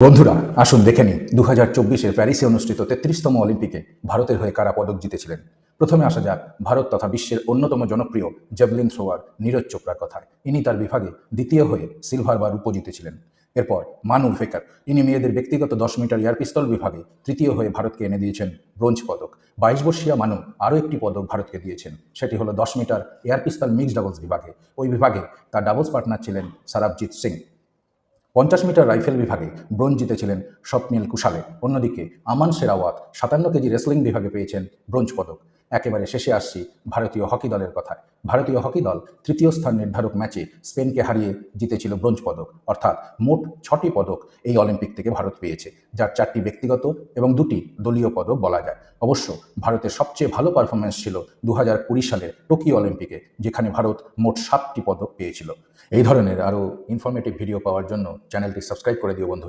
বন্ধুরা, আসুন দেখে নিই 2024-এর প্যারিসে অনুষ্ঠিত 33তম অলিম্পিকে ভারতের হয়ে কারা পদক জিতেছিলেন। প্রথমে আসা যাক ভারত তথা বিশ্বের অন্যতম জনপ্রিয় জ্যাভলিন থ্রোয়ার নীরজ চোপড়ার কথায়। ইনি তার বিভাগে দ্বিতীয় হয়ে সিলভার বা রূপো জিতেছিলেন। এরপর মানু ফেকার, ইনি মেয়েদের ব্যক্তিগত 10 মিটার এয়ার পিস্তল বিভাগে তৃতীয় হয়ে ভারতকে এনে দিয়েছেন ব্রোঞ্জ পদক। 22 বর্ষীয়া মানু আরও একটি পদক ভারতকে দিয়েছেন, সেটি হলো 10 metre air pistol mixed doubles বিভাগে। ওই বিভাগে তার ডাবলস পার্টনার ছিলেন সারাবজিৎ সিং। 50 মিটার রাইফেল বিভাগে ব্রোঞ্জ জিতেছিলেন স্বপ্নিল কুশালে। অন্যদিকে আমান শেরাওয়াত 57 কেজি রেসলিং বিভাগে পেয়েছেন ব্রোঞ্জ পদক। একেবারে শেষে আসছি ভারতীয় হকি দলের কথায়। ভারতীয় হকি দল তৃতীয় স্থান নির্ধারক ম্যাচে স্পেনকে হারিয়ে জিতেছিল ব্রোঞ্জ পদক। অর্থাৎ মোট 6টি পদক এই অলিম্পিক থেকে ভারত পেয়েছে, যার 4টি ব্যক্তিগত এবং 2টি দলীয় পদক বলা যায়। অবশ্য ভারতের সবচেয়ে ভালো পারফরমেন্স ছিল 2020 সালের টোকিও অলিম্পিকে, যেখানে ভারত মোট 7টি পদক পেয়েছিল। এই ধরনের আরও ইনফরমেটিভ ভিডিও পাওয়ার জন্য চ্যানেলটি সাবস্ক্রাইব করে দিও বন্ধুরা।